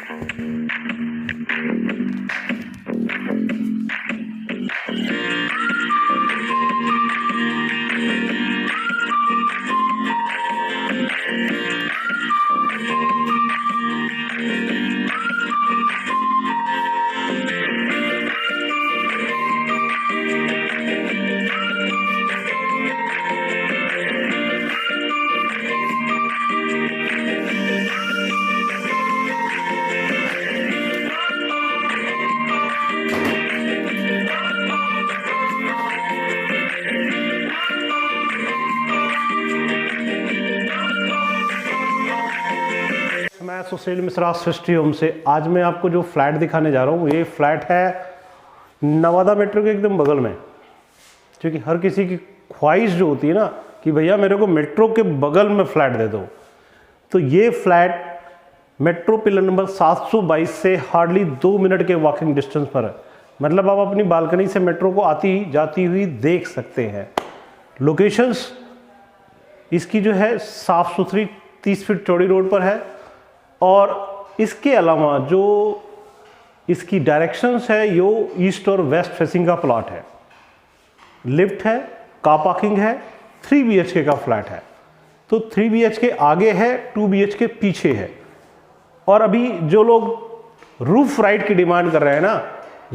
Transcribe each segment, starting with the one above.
मैं सुशील मिश्रा सृष्टि होम से। आज मैं आपको जो फ्लैट दिखाने जा रहा हूँ, ये फ्लैट है नवादा मेट्रो के एकदम बगल में। क्योंकि हर किसी की ख्वाहिश जो होती है ना कि भैया मेरे को मेट्रो के बगल में फ्लैट दे दो, तो ये फ्लैट मेट्रो पिलर नंबर 722 से हार्डली 2 मिनट के वॉकिंग डिस्टेंस पर है। मतलब आप अपनी बालकनी से मेट्रो को आती जाती हुई देख सकते हैं। लोकेशंस इसकी जो है साफ़ सुथरी 30 फीट चौड़ी रोड पर है। और इसके अलावा जो इसकी डायरेक्शंस है यो ईस्ट और वेस्ट फेसिंग का प्लॉट है। लिफ्ट है, कार पार्किंग है, 3 BHK का फ्लैट है। तो 3 BHK आगे है, 2 BHK पीछे है। और अभी जो लोग रूफ राइट की डिमांड कर रहे हैं ना,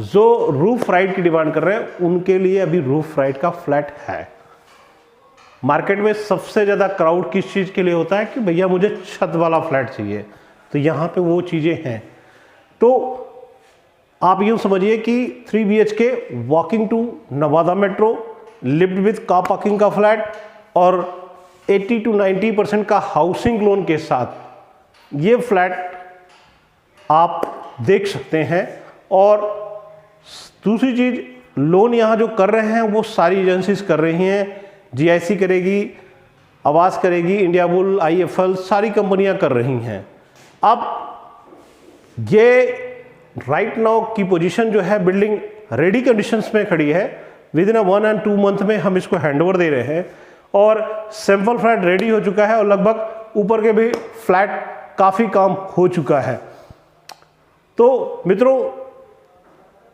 जो रूफ राइट की डिमांड कर रहे हैं उनके लिए अभी रूफ राइट का फ्लैट है। मार्केट में सबसे ज़्यादा क्राउड किस चीज़ के लिए होता है कि भैया मुझे छत वाला फ्लैट चाहिए, तो यहाँ पे वो चीज़ें हैं। तो आप यूँ समझिए कि 3 BHK walking to Nawada metro, lift with car parking का फ्लैट और 80 to 90% का हाउसिंग लोन के साथ ये फ्लैट आप देख सकते हैं। और दूसरी चीज़, लोन यहाँ जो कर रहे हैं वो सारी एजेंसीज कर रही हैं। GIC करेगी, आवास करेगी, इंडिया बुल, IFL, सारी कंपनियां कर रही हैं। अब ये राइट नाउ की पोजीशन जो है, बिल्डिंग रेडी कंडीशंस में खड़ी है। विद इन 1 and 2 मंथ में हम इसको हैंडओवर दे रहे हैं और सैंपल फ्लैट रेडी हो चुका है और लगभग ऊपर के भी फ्लैट काफ़ी काम हो चुका है। तो मित्रों,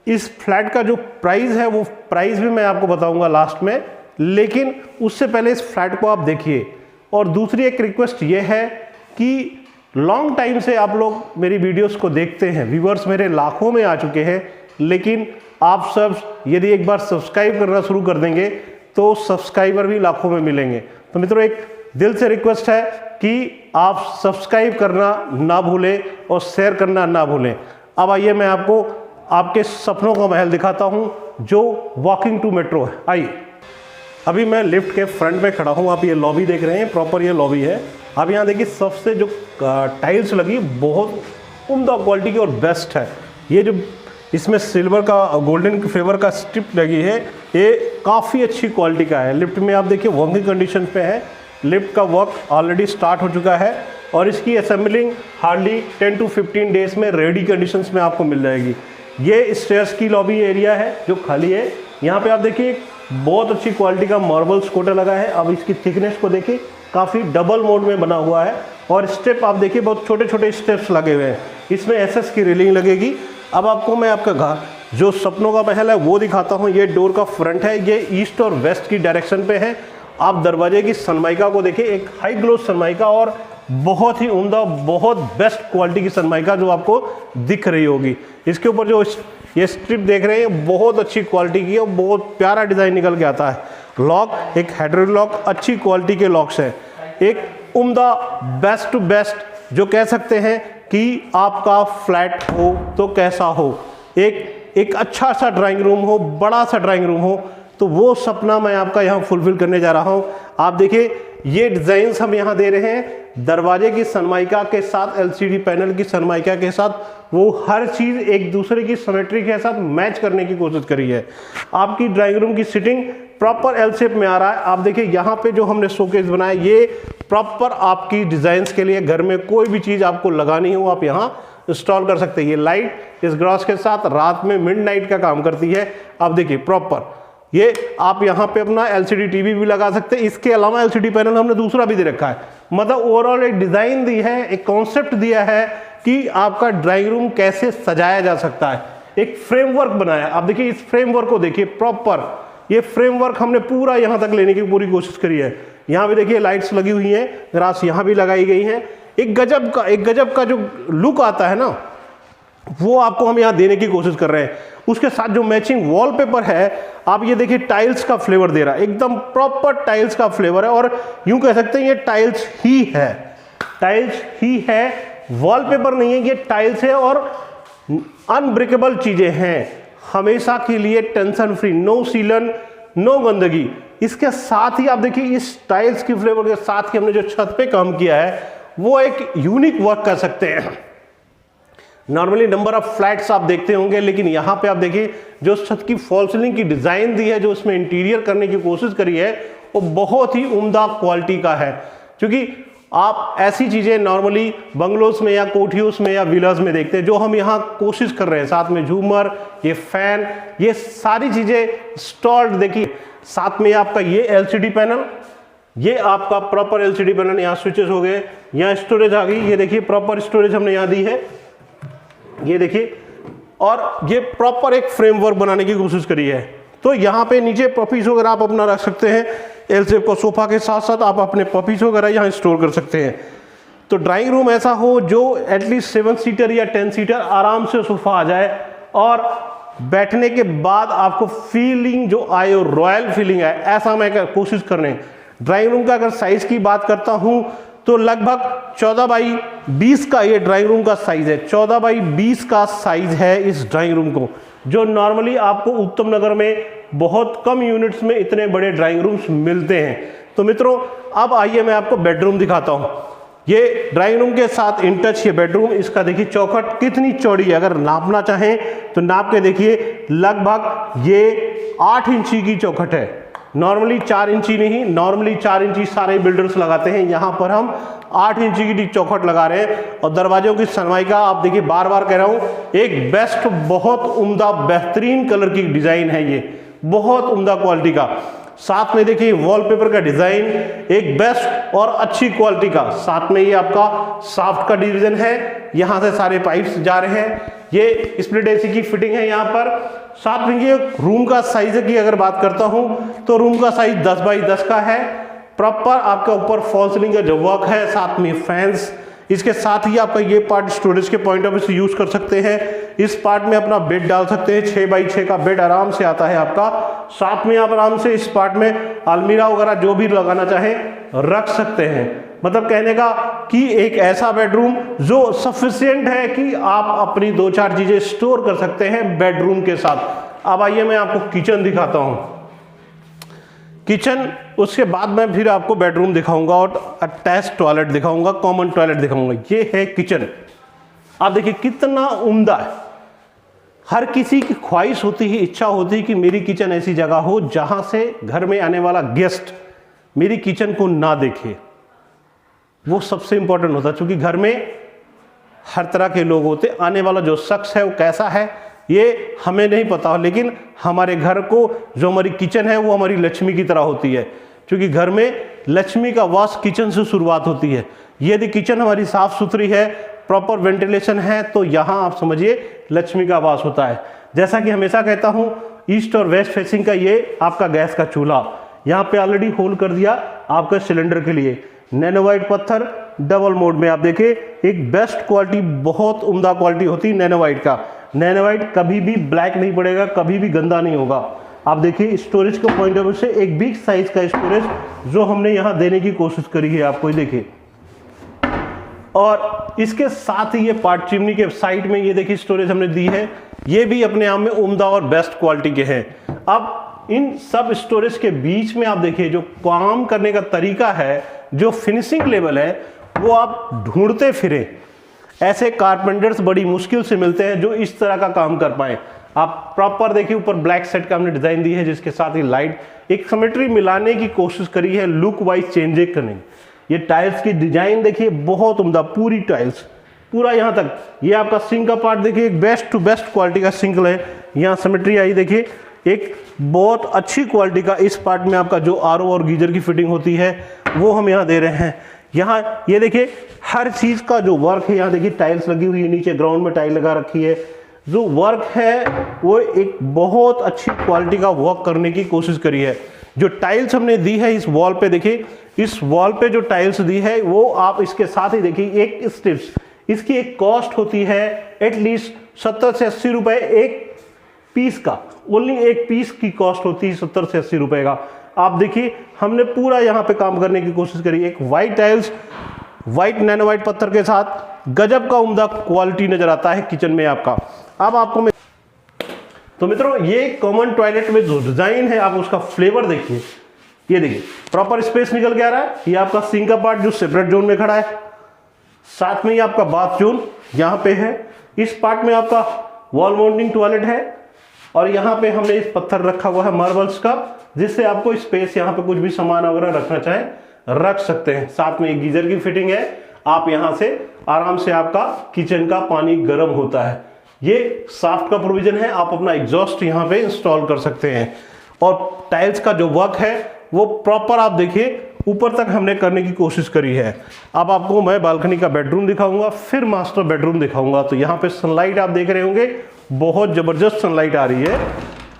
इस फ्लैट का जो प्राइस है वो प्राइस भी मैं आपको बताऊंगा लास्ट में, लेकिन उससे पहले इस फ्लैट को आप देखिए। और दूसरी एक रिक्वेस्ट ये है कि लॉन्ग टाइम से आप लोग मेरी वीडियोस को देखते हैं, व्यूअर्स मेरे लाखों में आ चुके हैं, लेकिन आप सब यदि एक बार सब्सक्राइब करना शुरू कर देंगे तो सब्सक्राइबर भी लाखों में मिलेंगे। तो मित्रों, एक दिल से रिक्वेस्ट है कि आप सब्सक्राइब करना ना भूलें और शेयर करना ना भूलें। अब आइए मैं आपको आपके सपनों का महल दिखाता हूँ जो वॉकिंग टू मेट्रो है। आइए, अभी मैं लिफ्ट के फ्रंट में खड़ा हूँ। आप ये लॉबी देख रहे हैं, प्रॉपर ये लॉबी है। अब यहाँ देखिए सबसे जो टाइल्स लगी बहुत उम्दा क्वालिटी की और बेस्ट है। ये जो इसमें सिल्वर का गोल्डन फेवर का स्ट्रिप लगी है, ये काफ़ी अच्छी क्वालिटी का है। लिफ्ट में आप देखिए वर्किंग कंडीशन पे है। लिफ्ट का वर्क ऑलरेडी स्टार्ट हो चुका है और इसकी असेंबलिंग हार्डली 10 to 15 डेज में रेडी कंडीशंस में आपको मिल जाएगी। ये स्टेयर्स की लॉबी एरिया है जो खाली है। यहाँ पे आप देखिए बहुत अच्छी क्वालिटी का मार्बल स्कूटर लगा है। अब इसकी थिकनेस को देखिए, काफ़ी डबल मोड में बना हुआ है। और स्टेप आप देखिए बहुत छोटे छोटे स्टेप्स लगे हुए हैं। इसमें SS की रेलिंग लगेगी। अब आपको मैं आपका घर जो सपनों का महल है वो दिखाता हूँ। ये डोर का फ्रंट है, ये ईस्ट और वेस्ट की डायरेक्शन पे है। आप दरवाजे की सनमाइका को देखिए, एक हाई ग्लोस सनमाइका और बहुत ही उम्दा, बहुत बेस्ट क्वालिटी की सनमाइका जो आपको दिख रही होगी। इसके ऊपर जो ये स्ट्रिप देख रहे हैं बहुत अच्छी क्वालिटी की है और बहुत प्यारा डिज़ाइन निकल के आता है। लॉक एक हाइड्रोलिक लॉक, अच्छी क्वालिटी के लॉक्स हैं। एक उम्दा बेस्ट टू बेस्ट जो कह सकते हैं कि आपका फ्लैट हो तो कैसा हो, एक अच्छा सा ड्राइंग रूम हो, बड़ा सा ड्राइंग रूम हो, तो वो सपना मैं आपका यहाँ फुलफिल करने जा रहा हूँ। आप देखिए ये डिज़ाइंस हम यहाँ दे रहे हैं। दरवाजे की सनमाइका के साथ, LCD पैनल की सनमाइका के साथ, वो हर चीज़ एक दूसरे की सिमेट्री के साथ मैच करने की कोशिश करी है। आपकी ड्राइंग रूम की सिटिंग प्रॉपर L शेप में आ रहा है। आप देखिए यहाँ पे जो हमने शोकेस बनाया ये प्रॉपर आपकी डिज़ाइंस के लिए, घर में कोई भी चीज़ आपको लगानी हो आप यहाँ इंस्टॉल कर सकते हैं। ये लाइट इस ग्रास के साथ रात में मिडनाइट का काम करती है। आप देखिए प्रॉपर ये आप यहाँ पे अपना LCD TV भी लगा सकते हैं। इसके अलावा LCD पैनल हमने दूसरा भी दे रखा है। मतलब ओवरऑल एक डिज़ाइन दी है, एक कॉन्सेप्ट दिया है कि आपका ड्राइंग रूम कैसे सजाया जा सकता है। एक फ्रेमवर्क बनाया, आप देखिए इस फ्रेमवर्क को देखिए, प्रॉपर ये फ्रेमवर्क हमने पूरा यहाँ तक लेने की पूरी कोशिश करी है। यहाँ भी देखिए लाइट्स लगी हुई हैं, ग्रास यहाँ भी लगाई गई हैं। एक गजब का जो लुक आता है ना, वो आपको हम यहाँ देने की कोशिश कर रहे हैं। उसके साथ जो मैचिंग वॉलपेपर है, आप ये देखिए टाइल्स का फ्लेवर दे रहा है, एकदम प्रॉपर टाइल्स का फ्लेवर है, और यूं कह सकते हैं ये टाइल्स ही है, टाइल्स ही है, वॉलपेपर नहीं है, ये टाइल्स है और अनब्रेकेबल चीजें हैं, हमेशा के लिए टेंशन फ्री, नो सीलन, नो गंदगी। इसके साथ ही आप देखिए इस टाइल्स की फ्लेवर के साथ ही हमने जो छत पे काम किया है वो एक यूनिक वर्क कर सकते हैं। नॉर्मली नंबर ऑफ फ्लैट्स आप देखते होंगे, लेकिन यहाँ पे आप देखिए जो छत की फॉल सीलिंग की डिजाइन दी है, जो उसमें इंटीरियर करने की कोशिश करी है, वो बहुत ही उम्दा क्वालिटी का है। क्योंकि आप ऐसी चीजें नॉर्मली बंगलोज में या कोठियों में या विलास में देखते हैं, जो हम यहाँ कोशिश कर रहे हैं। साथ में झूमर, ये फैन, ये सारी चीजें इंस्टॉल्ड। देखिए साथ में आपका ये एलसीडी पैनल, ये आपका प्रॉपर एलसीडी पैनल, यहाँ स्विचेस हो गए, यहाँ स्टोरेज आ गई, ये देखिए प्रॉपर स्टोरेज हमने यहाँ दी है, ये देखिए, और ये प्रॉपर एक फ्रेमवर्क बनाने की कोशिश करी है। तो यहाँ पे नीचे पपीज वगैरह आप अपना रख सकते हैं, एल शेप का सोफा के साथ साथ आप अपने पपीज वगैरह यहाँ स्टोर कर सकते हैं। तो ड्राइंग रूम ऐसा हो जो एटलीस्ट 7 सीटर या 10 सीटर आराम से सोफा आ जाए, और बैठने के बाद आपको फीलिंग जो आए और रॉयल फीलिंग आए, ऐसा मैं कोशिश कर रहे हैं। ड्राइंग रूम का अगर साइज की बात करता हूं तो लगभग 14 बाई 20 का ये ड्राइंग रूम का साइज है। 14 बाई 20 का साइज है इस ड्राइंग रूम को, जो नॉर्मली आपको उत्तम नगर में बहुत कम यूनिट्स में इतने बड़े ड्राइंग रूम्स मिलते हैं। तो मित्रों अब आइए मैं आपको बेडरूम दिखाता हूं। ये ड्राइंग रूम के साथ इन टच ये बेडरूम, इसका देखिए चौखट कितनी चौड़ी है, अगर नापना चाहें तो नाप के देखिए, लगभग ये 8 इंची की चौखट है। नॉर्मली 4 इंची नहीं, नॉर्मली 4 इंची सारे बिल्डर्स लगाते हैं, यहाँ पर हम 8 इंची की चौखट लगा रहे हैं। और दरवाजों की सनमाइका आप देखिए, बार बार कह रहा हूँ, एक बेस्ट, बहुत उम्दा बेहतरीन कलर की डिजाइन है, ये बहुत उम्दा क्वालिटी का। साथ में देखिए वॉलपेपर का डिजाइन एक बेस्ट और अच्छी क्वालिटी का। साथ में ये आपका शाफ्ट का डिवीजन है, यहाँ से सारे पाइप्स जा रहे हैं। ये स्प्लिट एसी की फिटिंग है यहाँ पर। साथ में ये रूम का साइज की अगर बात करता हूँ तो रूम का साइज 10 बाई 10 का है। प्रॉपर आपका ऊपर फॉल सीलिंग का जो वर्क है, साथ में फैंस, इसके साथ ही आपका ये पार्ट स्टोरेज के पॉइंट ऑफ व्यू से यूज कर सकते हैं। इस पार्ट में अपना बेड डाल सकते हैं, 6 बाई 6 का बेड आराम से आता है आपका। साथ में आप आराम से इस पार्ट में अलमीरा वगैरह जो भी लगाना चाहे रख सकते हैं। मतलब कहने का कि एक ऐसा बेडरूम जो सफिशिएंट है कि आप अपनी 2-4 चीजें स्टोर कर सकते हैं बेडरूम के साथ। अब आइए मैं आपको किचन दिखाता हूं। किचन, उसके बाद मैं फिर आपको बेडरूम दिखाऊंगा और अटैच टॉयलेट दिखाऊंगा, कॉमन टॉयलेट दिखाऊंगा। ये है किचन। आप देखिए कितना उम्दा है। हर किसी की ख्वाहिश होती है, इच्छा होती है कि मेरी किचन ऐसी जगह हो जहां से घर में आने वाला गेस्ट मेरी किचन को ना देखे। वो सबसे इंपॉर्टेंट होता है, क्योंकि घर में हर तरह के लोग होते, आने वाला जो शख्स है वो कैसा है ये हमें नहीं पता हो, लेकिन हमारे घर को जो हमारी किचन है वो हमारी लक्ष्मी की तरह होती है, क्योंकि घर में लक्ष्मी का वास किचन से शुरुआत होती है। यदि किचन हमारी साफ सुथरी है, प्रॉपर वेंटिलेशन है, तो यहाँ आप समझिए लक्ष्मी का वास होता है। जैसा कि हमेशा कहता हूँ, ईस्ट और वेस्ट फेसिंग का ये आपका गैस का चूल्हा, यहाँ पे ऑलरेडी होल कर दिया आपका सिलेंडर के लिए। नैनोवाइट पत्थर डबल मोड में आप देखिए, एक बेस्ट क्वालिटी, बहुत उम्दा क्वालिटी होती है नैनोवाइट का। नैनोवाइट कभी भी ब्लैक नहीं पड़ेगा, कभी भी गंदा नहीं होगा। आप देखिए स्टोरेज के पॉइंट ऑफ व्यू से एक बिग साइज का स्टोरेज जो हमने यहाँ देने की कोशिश करी है, आपको देखिए। और इसके साथ ही ये पार्ट चिमनी के साइड में ये देखिए स्टोरेज हमने दी है, ये भी अपने आप में उम्दा और बेस्ट क्वालिटी के हैं। अब इन सब स्टोरेज के बीच में आप देखिए जो काम करने का तरीका है, जो फिनिशिंग लेवल है, वो आप ढूंढते फिरे। ऐसे कारपेंटर्स बड़ी मुश्किल से मिलते हैं जो इस तरह का काम कर पाए। आप प्रॉपर देखिए, ऊपर ब्लैक सेट का हमने डिजाइन दी है, जिसके साथ ही लाइट, एक सिमेट्री मिलाने की कोशिश करी है, लुक वाइज चेंज करने। ये टाइल्स की डिजाइन देखिए बहुत उम्दा, पूरी टाइल्स पूरा यहाँ तक। ये आपका सिंक का पार्ट देखिए, एक बेस्ट टू बेस्ट क्वालिटी का सिंक है, यहाँ सिमेट्री आई देखिए, एक बहुत अच्छी क्वालिटी का। इस पार्ट में आपका जो आरओ और गीजर की फिटिंग होती है वो हम यहाँ दे रहे हैं। यहाँ ये देखिए हर चीज का जो वर्क है, यहाँ देखिए टाइल्स लगी हुई है, नीचे ग्राउंड में टाइल लगा रखी है। जो वर्क है वो एक बहुत अच्छी क्वालिटी का वर्क करने की कोशिश करी है। जो टाइल्स हमने दी है इस वॉल पे, देखिए इस वॉल पे जो टाइल्स दी है वो आप इसके साथ ही देखिए एक स्ट्रिप्स, इसकी एक कॉस्ट होती है एटलीस्ट 70 से 80 रुपए एक पीस का। ओनली एक पीस की कॉस्ट होती है 70 से 80 रुपए का। आप देखिए हमने पूरा यहाँ पे काम करने की कोशिश करी। एक white tiles, white nano white पत्थर के साथ गजब का उम्दा क्वालिटी नजर आता है किचन में आपका। अब आपको मैं तो मित्रों ये कॉमन टॉयलेट में जो डिजाइन है आप उसका फ्लेवर देखिए। ये देखिए प्रॉपर स्पेस निकल के आ रहा है। ये आपका सिंक का पार्ट जो सेपरेट जोन में खड़ा है, साथ में ही आपका बाथ जोन यहाँ पे है। इस पार्ट में आपका वॉल माउंटिंग टॉयलेट है और यहाँ पे हमने इस पत्थर रखा हुआ है मार्बल्स का, जिससे आपको स्पेस यहाँ पे कुछ भी सामान वगैरह रखना चाहे रख सकते हैं। साथ में एक गीजर की फिटिंग है, आप यहाँ से आराम से आपका किचन का पानी गर्म होता है। ये साफ्ट का प्रोविजन है, आप अपना एग्जॉस्ट यहाँ पे इंस्टॉल कर सकते हैं। और टाइल्स का जो वर्क है वो प्रॉपर आप देखिए ऊपर तक हमने करने की कोशिश करी है। अब आपको मैं बालकनी का बेडरूम दिखाऊंगा, फिर मास्टर बेडरूम दिखाऊंगा। तो यहाँ पे सनलाइट आप देख रहे होंगे, बहुत जबरदस्त सनलाइट आ रही है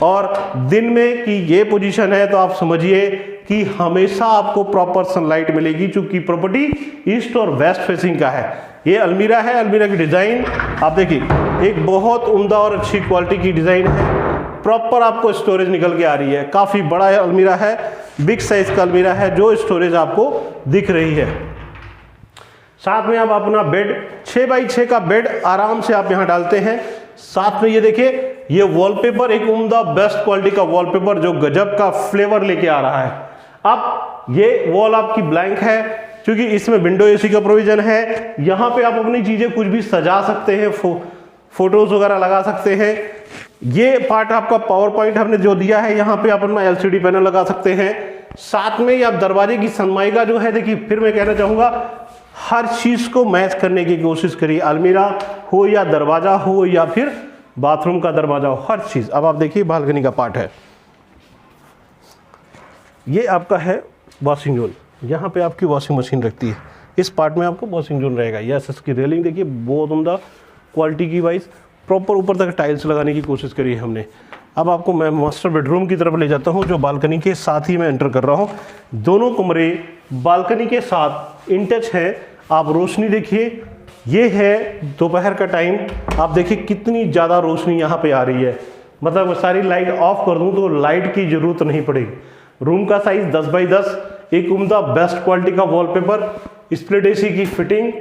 और दिन में की ये पोजीशन है तो आप समझिए कि हमेशा आपको प्रॉपर सनलाइट मिलेगी, क्योंकि प्रॉपर्टी ईस्ट और वेस्ट फेसिंग का है। ये अलमीरा है, अलमीरा की डिजाइन आप देखिए एक बहुत उम्दा और अच्छी क्वालिटी की डिजाइन है। प्रॉपर आपको स्टोरेज निकल के आ रही है, काफी बड़ा अलमीरा है, बिग साइज का अलमीरा है जो स्टोरेज आपको दिख रही है। साथ में आप अपना बेड 6x6 का बेड आराम से आप यहाँ डालते हैं। साथ में ये देखिए ये वॉलपेपर एक उम्दा बेस्ट क्वालिटी का वॉलपेपर जो गजब का फ्लेवर लेके आ रहा है। अब ये वॉल आपकी ब्लैंक है क्योंकि इसमें विंडो एसी का प्रोविजन है। यहाँ पे आप अपनी चीजें कुछ भी सजा सकते हैं, फोटोज वगैरह लगा सकते हैं। ये पार्ट आपका पावर पॉइंट हमने जो दिया है, यहाँ पे आप अपना एलसीडी पैनल लगा सकते हैं। साथ में आप दरवाजे की सनमाइका जो है, देखिए फिर मैं कहना चाहूंगा हर चीज को मैच करने की कोशिश करिए, अलमीरा हो या दरवाजा हो या फिर बाथरूम का दरवाजा हो, हर चीज। अब आप देखिए बालकनी का पार्ट है, ये आपका है वॉशिंग जोन। यहाँ पे आपकी वॉशिंग मशीन रखती है, इस पार्ट में आपको वॉशिंग जोन रहेगा। यस, इसकी रेलिंग देखिए बहुत उम्दा क्वालिटी की वाइज प्रॉपर ऊपर तक टाइल्स लगाने की कोशिश करी है हमने। अब आपको मैं मास्टर बेडरूम की तरफ ले जाता हूँ जो बालकनी के साथ ही मैं एंटर कर रहा हूँ। दोनों कमरे बालकनी के साथ इन टच है। आप रोशनी देखिए, ये है दोपहर का टाइम, आप देखिए कितनी ज़्यादा रोशनी यहाँ पे आ रही है। मतलब सारी लाइट ऑफ कर दूँ तो लाइट की ज़रूरत नहीं पड़ेगी। रूम का साइज 10x10, एक उम्दा बेस्ट क्वालिटी का वॉलपेपर, स्प्लिट एसी की फिटिंग,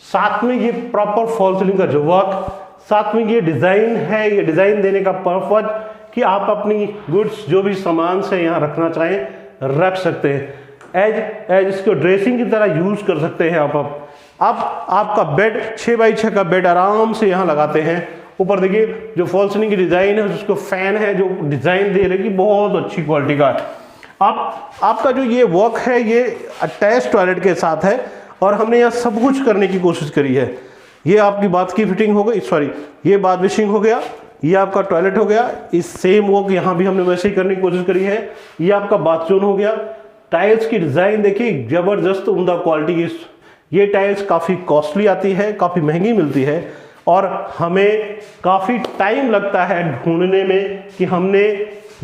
साथ में ये प्रॉपर फॉल सीलिंग का जो वर्क, साथ में ये डिज़ाइन है। ये डिज़ाइन देने का पर्पज कि आप अपनी गुड्स जो भी सामान से यहाँ रखना चाहें रख सकते हैं, एज इसको ड्रेसिंग की तरह यूज कर सकते हैं आप। अब आपका बेड 6x6 का बेड आराम से यहाँ लगाते हैं। ऊपर देखिए जो फॉल सीलिंग की डिजाइन है, उसको फैन है जो डिजाइन दे रही है, बहुत अच्छी क्वालिटी का है। अब आपका जो ये वर्क है ये अटैच टॉयलेट के साथ है और हमने यहाँ सब कुछ करने की कोशिश करी है। ये आपकी बाथ की फिटिंग हो गई, सॉरी ये बाथ विशिंग हो गया, ये आपका टॉयलेट हो गया। इस सेम वर्क यहाँ भी हमने वैसे ही करने की कोशिश करी है। ये आपका बाथ जोन हो गया। टाइल्स की डिजाइन देखिए जबरदस्त उम्दा क्वालिटी की। ये टाइल्स काफी कॉस्टली आती है, काफी महंगी मिलती है और हमें काफी टाइम लगता है ढूंढने में कि हमने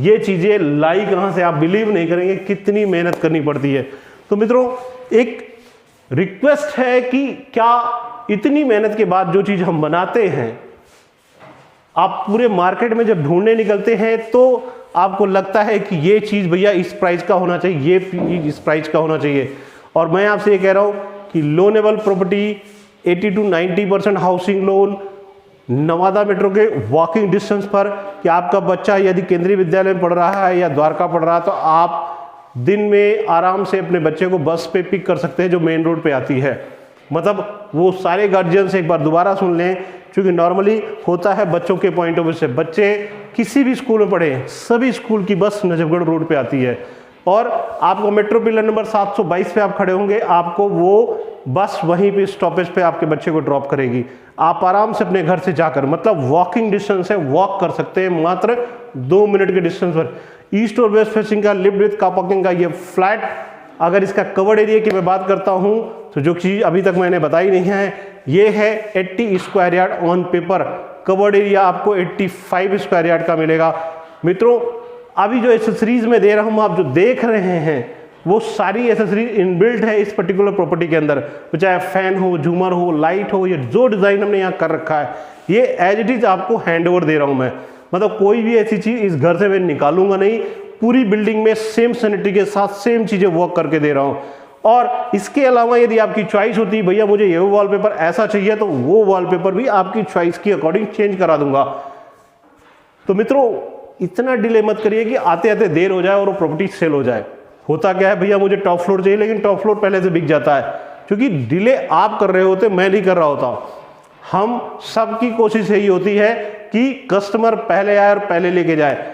ये चीजें लाई कहाँ से। आप बिलीव नहीं करेंगे कितनी मेहनत करनी पड़ती है। तो मित्रों एक रिक्वेस्ट है कि क्या इतनी मेहनत के बाद जो चीज हम बनाते हैं, आप पूरे मार्केट में जब ढूंढने निकलते हैं तो आपको लगता है कि ये चीज भैया इस प्राइस का होना चाहिए, ये इस प्राइस का होना चाहिए। और मैं आपसे ये कह रहा हूं कि loanable property 80 to 90% housing loan Nawada metro के वॉकिंग डिस्टेंस पर, कि आपका बच्चा यदि केंद्रीय विद्यालय में पढ़ रहा है या द्वारका पढ़ रहा है तो आप दिन में आराम से अपने बच्चे को बस पे पिक कर सकते हैं जो मेन रोड पे आती है। मतलब वो सारे गार्जियन से एक बार दोबारा सुन लें, क्योंकि नॉर्मली होता है बच्चों के पॉइंट ऑफ व्यू से, बच्चे किसी भी स्कूल में पढ़े सभी स्कूल की बस नजफगढ़ रोड पे आती है और आपको मेट्रो पिलर नंबर 722 पे आप खड़े होंगे, आपको वो बस वहीं पे स्टॉपेज पे आपके बच्चे को ड्रॉप करेगी। आप आराम से अपने घर से जाकर, मतलब वॉकिंग डिस्टेंस है, वॉक कर सकते हैं मात्र 2 मिनट के डिस्टेंस पर। ईस्ट और वेस्ट फेसिंग का लिफ्ट विथ कार पार्किंग का ये फ्लैट, अगर इसका कवर्ड एरिया की मैं बात करता हूँ तो जो चीज़ अभी तक मैंने बताई नहीं है, ये है 80 square yard on paper. Covered area आपको 85 स्क्वायर यार्ड का मिलेगा। मित्रों अभी जो एसेसरीज में दे रहा हूँ, आप जो देख रहे हैं वो सारी एसेसरीज इनबिल्ट है इस पर्टिकुलर प्रॉपर्टी के अंदर। तो चाहे फैन हो, झूमर हो, लाइट हो, या जो डिज़ाइन हमने यहाँ कर रखा है, ये एज इट इज़ आपको हैंड ओवर दे रहा हूँ मैं। मतलब कोई भी ऐसी चीज़ इस घर से मैं निकालूंगा नहीं, पूरी बिल्डिंग में सेम सैनिटरी के साथ सेम चीज़ें वर्क करके दे रहा हूँ। और इसके अलावा यदि आपकी चॉइस होती है भैया मुझे ये वॉलपेपर ऐसा चाहिए, तो वो वॉलपेपर भी आपकी चॉइस के अकॉर्डिंग चेंज करा दूंगा। तो मित्रों इतना डिले मत करिए कि आते आते देर हो जाए और वो प्रॉपर्टी सेल हो जाए। होता क्या है भैया मुझे टॉप फ्लोर चाहिए, लेकिन टॉप फ्लोर पहले से बिक जाता है, क्योंकि डिले आप कर रहे होते, मैं नहीं कर रहा होता। हम सबकी कोशिश यही होती है कि कस्टमर पहले आए और पहले लेके जाए।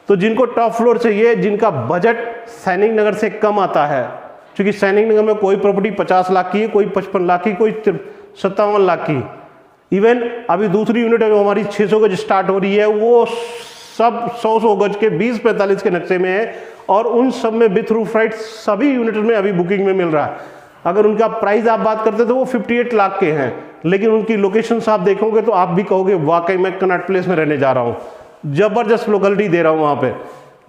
तो जिनको टॉप फ्लोर चाहिए, जिनका बजट सैनिक नगर से कम आता है, क्योंकि सैनिक नगर में कोई प्रॉपर्टी 50 लाख की है, कोई 55 लाख की, कोई 57 लाख की। इवन अभी दूसरी यूनिट जो हमारी 600 गज स्टार्ट हो रही है, वो सब 100 गज के 20-45 के नक्शे में है, और उन सब में विथ रूफ राइट सभी यूनिट में अभी बुकिंग में मिल रहा है। अगर उनका प्राइस आप बात करते तो वो 58 लाख के हैं, लेकिन उनकी लोकेशंस आप देखोगे तो आप भी कहोगे वाकई मैं कनॉट प्लेस में रहने जा रहा हूँ, जबरदस्त लोकेलिटी दे रहा हूँ वहाँ पे,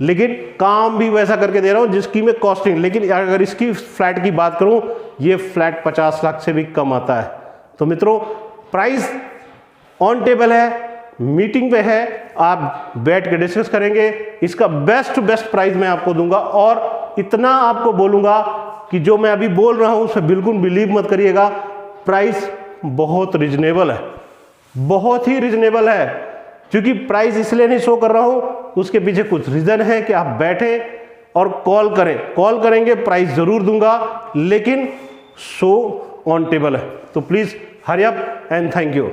लेकिन काम भी वैसा करके दे रहा हूँ जिसकी मैं कॉस्टिंग। लेकिन अगर इसकी फ्लैट की बात करूँ, ये फ्लैट 50 लाख से भी कम आता है। तो मित्रों प्राइस ऑन टेबल है, मीटिंग पे है, आप बैठ के डिस्कस करेंगे, इसका बेस्ट प्राइस मैं आपको दूंगा। और इतना आपको बोलूंगा कि जो मैं अभी बोल रहा हूं उस पर बिल्कुल बिलीव मत करिएगा, प्राइस बहुत रिजनेबल है, बहुत ही रिजनेबल है। क्योंकि प्राइस इसलिए नहीं शो कर रहा हूं, उसके पीछे कुछ रीजन है कि आप बैठे और कॉल करें, कॉल करेंगे प्राइस जरूर दूंगा, लेकिन शो ऑन टेबल है। तो please hurry up and thank you.